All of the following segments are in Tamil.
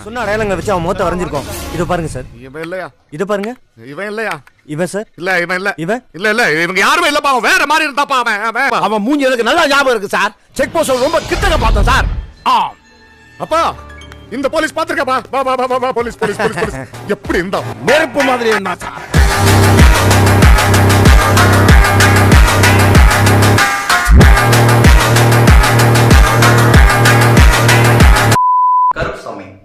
சொன்ன அடையாளங்க வச்சு அவன் மொத்த வரைஞ்சிருக்கோம். இத பாருங்க சார். இவன் இல்லையா? இத பாருங்க. இவன் இல்லையா? இவன் சார். இல்ல இவன் இல்ல. இவன் இல்ல இவங்க யாருமே இல்லப்பா. அவன் வேற மாதிரி இருந்தாப்பா. அவன் மூஞ்சி எனக்கு நல்லா ஞாபகம் இருக்கு சார். செக் போஸ்ட் ரொம்ப கிட்டக்க பார்த்தேன் சார். அப்பா இந்த போலீஸ் பாத்துருக்கப்பா. வா போலீஸ் போலீஸ் போலீஸ் போலீஸ். எப்படி இருந்தா? நெருப்பு மாதிரி இருந்தா sir.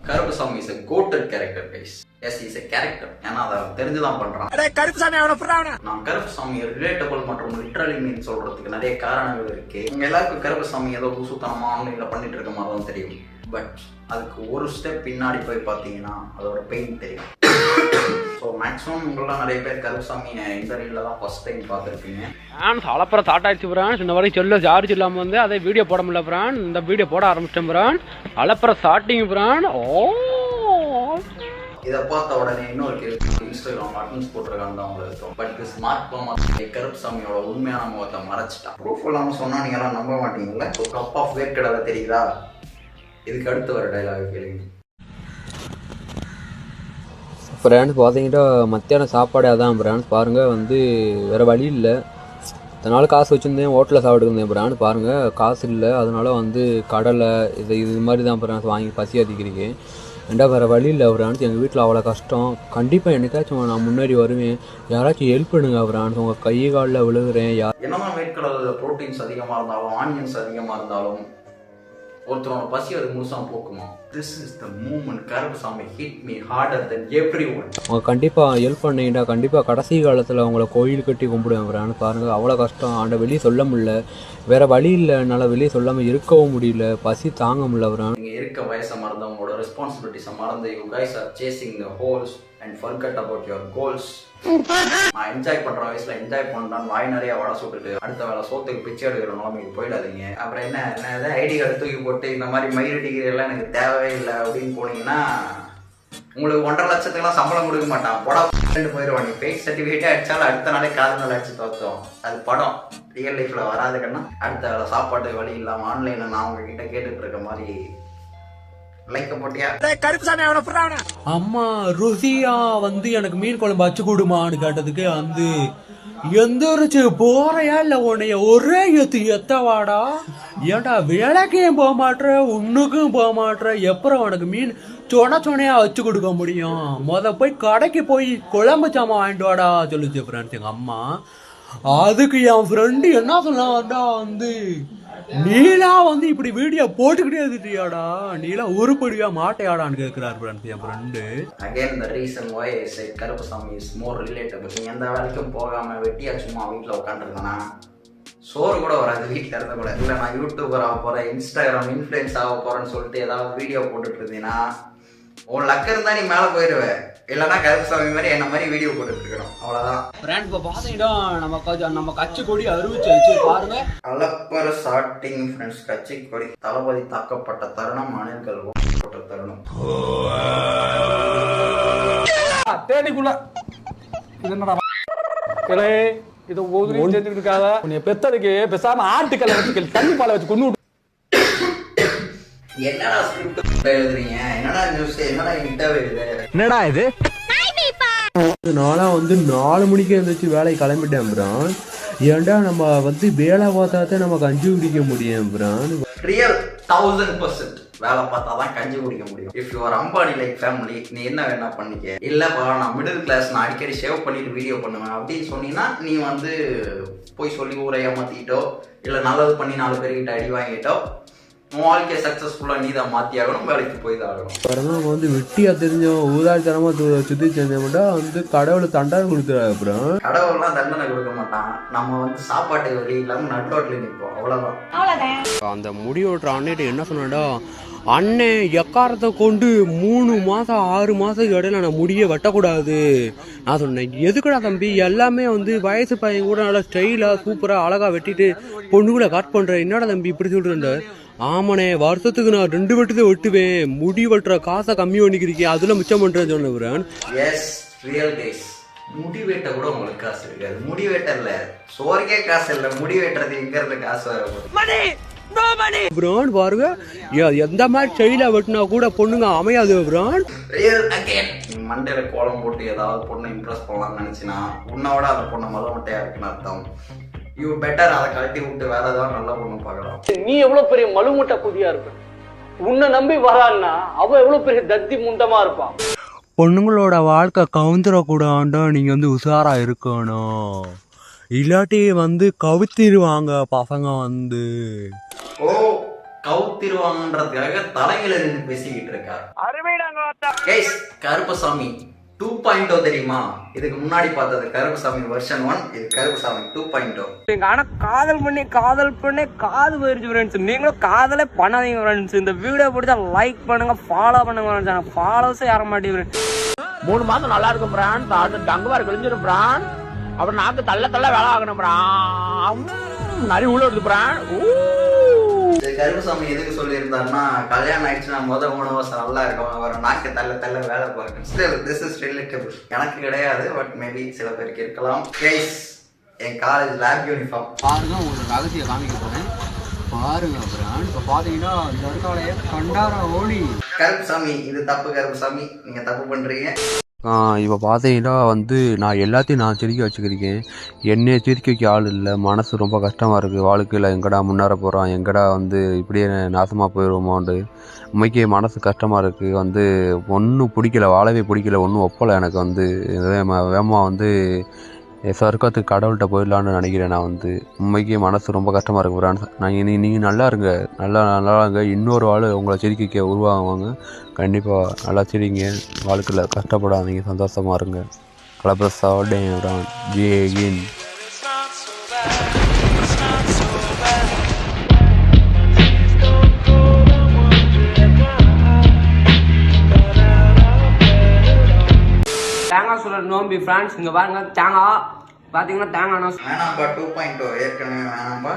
Karuppusamy is a goated character guys. Yes, he is a character. ஏன்னா அத தெரிஞ்சுதான் பண்றான். கருப்புசாமி அவன புறாவனா. நான் கருப்புசாமி ரிலேட்டபிள் மற்றும் லிட்டரலி மீன் சொல்றதுக்கு நிறைய காரணங்கள் இருக்கு. உங்க எல்லாருக்கும் கருப்புசாமி ஏதோ ஊசுத்தனமா ஆன்லைன்ல பண்ணிட்டு இருக்க மாதிரி தான் தெரியும். பட் அதுக்கு ஒரு ஸ்டெப் பின்னாடி போய் பாத்தீங்கன்னா அதோட பெயின் தெரியும். ஸோ மேக்ஸிமம் உங்களெலாம் நிறைய பேர் கருப்புசாமியை இந்த ரீலில் தான் ஃபர்ஸ்ட் டைம் பார்த்துருப்பீங்க. ஃப்ரான்ஸ் அலப்புறம் ஸ்டார்ட் ஆயிடுச்சு ஃப்ரான்ஸ். இந்த வரைக்கும் சொல்ல சார்ஜ் இல்லாமல் வந்து அதே வீடியோ போட முடியல ஃப்ரான்ஸ். இந்த வீடியோ போட ஆரம்பிச்சிட்டேன் ஃப்ரான்ஸ். அலப்புறம் starting France. இதை பார்த்த உடனே இன்னொரு கேள்வி, இன்ஸ்டாகிராம் அட்மின்ஸ் போட்டிருக்காங்க தான் உங்களுக்கு இருக்கும். பட் இது ஸ்மார்ட் போன் கருப்புசாமியோட உண்மையான முகத்தை மறைச்சிட்டான். ப்ரூஃப் இல்லாமல் சொன்னால் நீங்கள் எல்லாம் நம்ப மாட்டீங்கல்ல. ஸோ கப் ஆஃப் வேர்க்கடலை தெரியுதா? இதுக்கு அடுத்து வர டைலாக் கேளுங்க. ஃப்ரெண்ட்ஸ் பார்த்தீங்கன்னா மத்தியானம் சாப்பாடு அதான் ஃப்ரெண்ட்ஸ் பாருங்கள். வந்து வேறு வழி இல்லை. அதனால் காசு வச்சுருந்தேன், ஹோட்டலில் சாப்பிட்டுருந்தேன் ஃப்ரெண்ட்ஸ். பாருங்கள் காசு இல்லை, அதனால் வந்து கடலை இது மாதிரி தான் ஃப்ரெண்ட்ஸ் வாங்கி பசி அதிக்கிறீங்க. ஏன்டா வேறு வழி இல்லை ஃப்ரெண்ட்ஸ். எங்கள் வீட்டில் அவ்வளோ கஷ்டம். கண்டிப்பாக என்னைக்காச்சும் நான் முன்னாடி வருவேன். யாராச்சும் ஹெல்ப் பண்ணுங்க ஃப்ரெண்ட்ஸ். உங்கள் கை காலில் விழுகிறேன். என்னதான் வேர்க்கடலில் ப்ரோட்டீன்ஸ் அதிகமாக இருந்தாலும் ஆனியன்ஸ் அதிகமாக இருந்தாலும் ஒருத்தரோட பசி அது முழுசாக போக்குமா? This is the moment Karuppusamy hit me harder then everyone. அவங்க கண்டிப்பாக ஹெல்ப் பண்ணீங்கடா. கண்டிப்பாக கடைசி காலத்தில் அவங்கள கோயில் கட்டி கும்பிடுவேன் ஃப்ரெண்ட்ஸ். பாருங்கள் அவ்வளோ கஷ்டம். ஆண்ட வெளியே சொல்ல முடியல, வேறு வழி இல்லை. என்னால் வெளியே சொல்லாமல் இருக்கவும் முடியல, பசி தாங்க முடியல ஃப்ரெண்ட்ஸ். நீங்கள் இருக்க வயசை மறந்து உங்களோட ரெஸ்பான்சிபிலிட்டிஸை மறந்து you guys are chasing the holes and forget about your goals. நான் என்ஜாய் பண்ணுற வயசில் என்ஜாய் பண்ணான்னு வாய் நிறைய வடை சுட்டுட்டு அடுத்த வேலை சோத்துக்கு பிச்சை எடுக்கிற நிலைமைக்கு போயிடாதீங்க. அப்புறம் என்ன எதாவது ஐடி கார்டு தூக்கி போட்டு இந்த மாதிரி மயிறு டிகிரி எல்லாம் எனக்கு தேவையே இல்லை அப்படின்னு போனீங்கன்னா உங்களுக்கு 1.5 லட்சத்துக்குலாம் சம்பளம் கொடுக்க மாட்டான். படம் போயிடுவான். நீ ஃபேக் சர்டிஃபிகேட்டே அடித்தாலும் அடுத்த நாளே காது நாள் அடிச்சு தோற்றோம். அது படம் ரியல் லைஃப்பில் வராதுக்கன்னா அடுத்த வேலை சாப்பாட்டு வழி இல்லாமல் ஆன்லைனில் நான் உங்ககிட்ட கேட்டுட்டு இருக்க மாதிரி அம்மா ருசியா வந்து எனக்கு மீன் குழம்பு வச்சு கொடுமான்னு கேட்டதுக்கு வந்து எந்திரிச்சு போறையா இல்ல உன்னைய ஒரே எத்தவாடா. ஏன்டா வேலைக்கும் போக மாட்டேற, உன்னுக்கும் போக மாட்டேற, எப்பறம் உனக்கு மீன் சொனையா வச்சு கொடுக்க முடியும்? போய் கடைக்கு போய் குழம்பு சாமான் வாங்கிட்டு வாடா சொல்லுச்சு ஃப்ரெண்ட்ஸ் எங்க அம்மா. அதுக்கு என் ஃப்ரெண்டு என்ன சொன்னா வந்து நீலா வந்து இப்படி வீடியோ போட்டுக்கிட்டே இருக்கியாடா, நீலா உருப்படியா மாட்டையாடான்னு கேட்கிறார் ஃப்ரெண்ட்ஸ் என் friend. Again the reason why I said Karuppusamy is more relatable. நீ எந்த வேலைக்கும் போகாம வெட்டியா சும்மா வீட்டில் உட்காந்துருந்தானா சோறு கூட வராது வீட்டில் இருந்த கூட. இல்லை நான் யூடியூபர் ஆக போறேன், இன்ஸ்டாகிராம் இன்ஃப்ளூயன்ஸ் ஆக போறேன்னு சொல்லிட்டு ஏதாவது வீடியோ போட்டுட்டு இருந்தீங்கன்னா உன் லக்கு இருந்தா நீ மேலே போயிடுவேன். இல்லைன்னா கருப்புசாமி மாதிரி என்ன மாதிரி வீடியோ போட்டுட்டு இருக்கணும். அவ்வளோதான் ஃப்ரெண்ட்ஸ். இப்போ பார்த்தீங்கன்னா நம்ம கட்சி கொடி அறிவிச்சு பாருங்க. அலப்பற ஸ்டார்டிங் ஃப்ரெண்ட்ஸ். கட்சி கொடி தளபதி தாக்கப்பட்ட தருணம், அணில்கள் போட்ட தருணம். தேனிக்குள்ள இது என்னடா கிளே இது ஒதுரி செஞ்சுட்டு இருக்காத. உன்னை பெத்ததுக்கு பேசாம ஆட்டுக்கல்ல வச்சு தண்ணி பாலை வச்சு கொண்டு என்னடா ஸ்கிரிப்ட் எழுதுறீங்க? என்னடா நியூஸ்? என்னடா இன்டர்வியூ? என்னடா இது? நானா வந்து 4 மணிக்கு எழுந்திரிச்சு வேலைக்கு கிளம்பிட்டேன் பிரான். ஏன்டா நம்ம வந்து வேலை பார்த்தாதான் நம்ம கஞ்சி குடிக்க முடியும் பிரான். ரியல் 1000% வேலை பார்த்தா தான் கஞ்சி குடிக்க முடியும். If you are Ambani like family நீ என்ன வேணா பண்ணிக்க. இல்லப்பா நான் மிடில் கிளாஸ், நான் அடிக்கடி சேவ் பண்ணிட்டு வீடியோ பண்ணுவேன் அப்படின்னு சொன்னீங்கன்னா நீ வந்து போய் சொல்லி ஊரை ஏமாத்திக்கிட்டோ இல்லை நல்லது பண்ணி 4 பேர்கிட்ட அடி வாங்கிட்டோ வாழ்க்கையை சக்சஸ்ஃபுல்லாக நீ தான் மாற்றி ஆகணும், வேலைக்கு போய் தான் ஆகணும். நம்ம வந்து வெட்டியா தெரிஞ்சோம் ஊதாரித்தனமாக சுற்றி செஞ்சோம்டா வந்து கடவுளை தண்டனை கொடுத்துறாரு. அப்புறம் கடவுள்லாம் தண்டனை கொடுக்க மாட்டான். நம்ம வந்து சாப்பாட்டு வழி இல்லாமல் நட்டோட்டில் நிற்போம், அவ்வளோதான். அந்த முடி ஓட்டுற அண்ணன் என்ன சொன்னாடா, அண்ணன் எக்காரத்தை கொண்டு 3 மாதம் 6 மாதத்துக்கு இடையில நான் முடிய வெட்டக்கூடாது. நான் சொன்னேன் எதுக்குடா தம்பி, எல்லாமே வந்து வயசு பையன் கூட நல்லா ஸ்டைலாக சூப்பராக அழகாக வெட்டிட்டு பொண்ணுகளை கட் பண்ணுறேன், என்னடா தம்பி இப்படி சொல்கிறேன். ஆமாண்ணே வருஷத்துக்கு நான் 2 வெட்டுதான் வெட்டுவேன், முடி வெட்டுற காசை கம்மி பண்ணிக்கிறீங்க, அதில் மிச்சம் பண்ணுறேன்னு சொன்னேன். Yes real case. முடி வெட்ட கூட உங்களுக்கு காசு இருக்காது. முடி வெட்டல சோறுக்கே காசு இல்லை, முடி வெட்டுறது எங்க இருந்து காசு வர பிரான் பாருங்க எந்த மாதிரி ஸ்டைலா வெட்டினா கூட பொண்ணுங்க அமையாது பிரான். ரியல் அகைன் மண்டையில கோலம் போட்டு ஏதாவது பொண்ணை இம்ப்ரெஸ் பண்ணலாம்னு நினைச்சினா உன்னோட அந்த பொண்ணை மலமட்டையா இருக்குன்னு அர்த்தம். யூ பெட்டர் அதை கழட்டி விட்டு வேற ஏதாவது நல்ல பொண்ணு பார்க்கலாம். நீ எவ்வளவு பெரிய மலுமுட்டை குதியா இருப்ப, உன்னை நம்பி வரான்னா அவ எவ்வளவு பெரிய தத்தி முண்டமா இருப்பான். பொண்ணுங்களோட வாழ்க்கை கவுந்துடக்கூடாண்டா நீங்க வந்து உஷாரா இருக்கணும், இல்லாட்டி வந்து கவுத்திடுவாங்க பசங்க வந்து. ஓ கவுத்திருவாங்கன்றதுக்காக தலையில நின்று பேசிக்கிட்டு இருக்காரு. கைஸ் கருப்பசாமி 2.0 தெரியுமா? இதுக்கு முன்னாடி பார்த்தது கருப்பசாமி வெர்ஷன் 1, இது கருப்பசாமி 2.0. ஆனா காதல் பண்ணி காது போயிருச்சு ஃப்ரெண்ட்ஸ். நீங்களும் காதலே பண்ணாதீங்க ஃப்ரெண்ட்ஸ். இந்த வீடியோ பிடிச்சா லைக் பண்ணுங்க, ஃபாலோ பண்ணுங்க ஃப்ரெண்ட்ஸ். ஃபாலோஸே ஏற மாட்டேங்குது. 3 மாதம் நல்லா இருக்கும் பிரான், அது டங்குவார் கிழிஞ்சிடும் பிரான், அப்புறம் நாக்கு தள்ள வேலை ஆகணும் பிரான், நிறைய உள்ள வருது பிரான். கருப்பசாமி எதுக்கு சொல்லியிருந்தாருன்னா, கல்யாணம் ஆயிடுச்சுன்னா முதல் 3 வருஷம் நல்லா இருக்கும், அவர் நாக்கு தள்ள வேலை பார்க்கணும். Still this is relatable. எனக்கு கிடையாது, பட் மேபி சில பேருக்கு இருக்கலாம். கைஸ் என் காலேஜ் லேப் யூனிஃபார்ம் பாருங்க, உங்களுக்கு ரகசியம் காமிக்க போறேன் பாருங்க பிரான். இப்போ பார்த்தீங்கன்னா இந்த இருக்காலையே கண்டார ஓடி. கருப்பசாமி இது தப்பு, கருப்பசாமி நீங்க தப்பு பண்றீங்க. இப்போ பார்த்தீங்கன்னா வந்து நான் எல்லாத்தையும் நான் சிரிக்க வச்சுக்கிறேன், என்னைய சிரிக்க வைக்க ஆள் இல்லை. மனசு ரொம்ப கஷ்டமாக இருக்குது, வாழ்க்கையில் எங்கடா முன்னேற போகிறோம், எங்கடா வந்து இப்படியே நாசமாக போயிடுவோமோண்டு உண்மைக்கே மனசு கஷ்டமாக இருக்குது. வந்து ஒன்றும் பிடிக்கல, வாழவே பிடிக்கல, ஒன்றும் ஒப்பலை எனக்கு. வந்து வேகமாக வந்து சொர்க்கத்துக்கு கடவுள்கிட்ட போயிடலான்னு நினைக்கிறேன். நான் வந்து உண்மைக்கே மனசு ரொம்ப கஷ்டமாக இருக்கு பிரான்ஸ். நீங்கள் நல்லா இருங்க, நல்லா இருங்க. இன்னொரு ஆள் உங்களை சிரிக்க உருவாகுவாங்க. கண்டிப்பாக நல்லா சிரிங்க, வாழ்க்கையில் கஷ்டப்படாதீங்க, சந்தோஷமாக இருங்க. கலப்பசாடேன் பிரான் ஜேகின். தேங்காய் சுடர் நோம்பி ஃப்ரெண்ட்ஸ். இங்க பாருங்க தேங்காய், பாத்தீங்கன்னா தேங்காய் வேணாம்பா 2.0 ஏற்கனவே வேணாம்பா.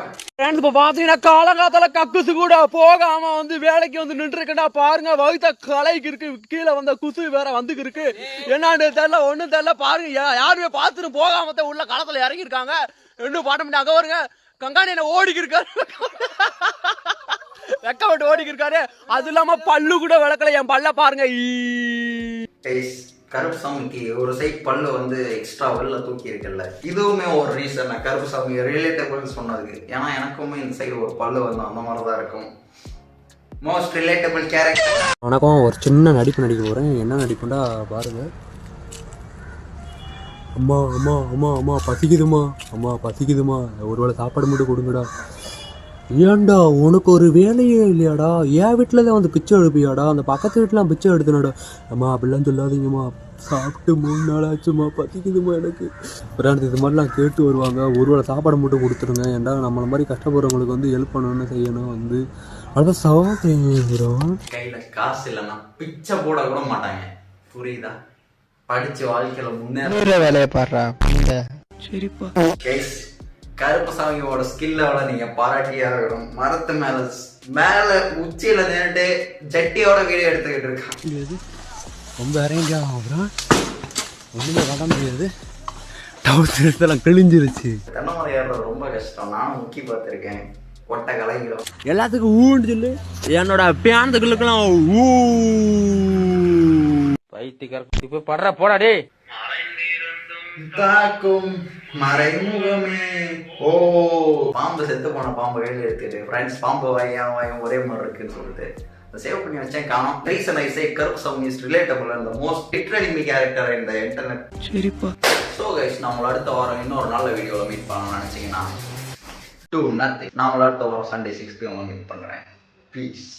இப்போ பார்த்தீங்கன்னா காலங்காத்தால கக்குசு கூட போகாம வந்து வேலைக்கு வந்து நின்று இருக்கா பாருங்க. வகுத்த கலைக்கு இருக்கு, கீழே வந்த குசு வேற வந்துக்கு இருக்கு. என்னன்னு தெரியல, ஒன்னும் தெரியல. பாருங்க யாருமே பார்த்துட்டு போகாம உள்ள களத்துல இறங்கி இருக்காங்க. இன்னும் பாட்ட முடியும். அங்க வருங்க கங்காணி என்ன ஓடிக்கு இருக்காரு, வெக்கப்பட்டு ஓடிக்கு இருக்காரு. அது இல்லாம பல்லு கூட விளக்கல, என் பல்ல பாருங்க. கருப்பசாமிக்கு ஒரு சைட் பல்லு வந்து எக்ஸ்ட்ரா வெளில தூக்கி இருக்குல்ல, இதுவுமே ஒரு ரீசன் கருப்பசாமி ரிலேட்டபிள் சொன்னதுக்கு. ஏன்னா எனக்குமே இந்த சைடு ஒரு பல்லு வந்து அந்த மாதிரி தான் இருக்கும். Most relatable character. வணக்கம், ஒரு சின்ன நடிப்பு நடிக்க போகிறேன். என்ன நடிப்புண்டா பாருங்க. அம்மா அம்மா அம்மா அம்மா பசிக்குதுமா, அம்மா பசிக்குதுமா, ஒரு வேளை சாப்பாடு மட்டும் கொடுங்கடா. ஏன்டா உனக்கு ஒரு வேலையே இல்லையாடா, என் வீட்டில் தான் வந்து பிச்சை எடுப்பியாடா, அந்த பக்கத்து வீட்டிலாம் பிச்சை எடுத்துனடா. அம்மா அப்படிலாம் சொல்லாதீங்கம்மா, சாப்பிட்டு 3 நாள் ஆச்சுமா, பசிக்குதுமா எனக்கு. பிராண்ட் இது மாதிரிலாம் கேட்டு வருவாங்க. ஒரு வேளை சாப்பாடு மட்டும் கொடுத்துருங்க. ஏன்டா நம்மளை மாதிரி கஷ்டப்படுறவங்களுக்கு வந்து ஹெல்ப் பண்ணணும்னு செய்யணும். வந்து அதான் சாப்பிடுறோம். கையில காசு இல்லைன்னா பிச்சை போட கூட மாட்டாங்க, புரியுதா? படிச்சு வாழ்க்கையில முன்னேற வேலையை பாடுறா. சரிப்பா. கருப்பசாமியோட ஸ்கில்லோட நீங்க பாராட்டியா இருக்கணும். மரத்து மேல உச்சியில நின்றுட்டு ஜட்டியோட வீடியோ எடுத்துக்கிட்டு இருக்கான். ரொம்ப இறங்கியா ஒண்ணுமே வர முடியாது, டவுசெல்லாம் கிழிஞ்சிருச்சு. தென்னைமலை ஏறுறது ரொம்ப கஷ்டம், நானும் முக்கி பார்த்துருக்கேன். ஒட்டை கலைகளும் எல்லாத்துக்கும் ஊன்னு சொல்லு, என்னோட பேந்துகளுக்கெல்லாம் ஊ பைத்தியக்கார இப்ப படுற போடா டே. தாக்கும் மறைமுகமே. ஓ பாம்பு செத்து போன பாம்பு கையில் எடுத்துட்டு ஃப்ரெண்ட்ஸ், பாம்பு வாயும் ஒரே மாதிரி இருக்குன்னு சொல்லிட்டு சேவ் பண்ணி வச்சேன், காணும். Reason I say Karuppasamy is relatable and the most literally character in the internet. சரிப்பா. சோ கைஸ், நான் உங்களை அடுத்த வாரம் இன்னொரு நல்ல வீடியோல மீட் பண்ணணும்னு நினைச்சீங்கன்னா நான் உங்களை அடுத்த வாரம் Sunday 6 PM மீட் பண்றேன். பீஸ்.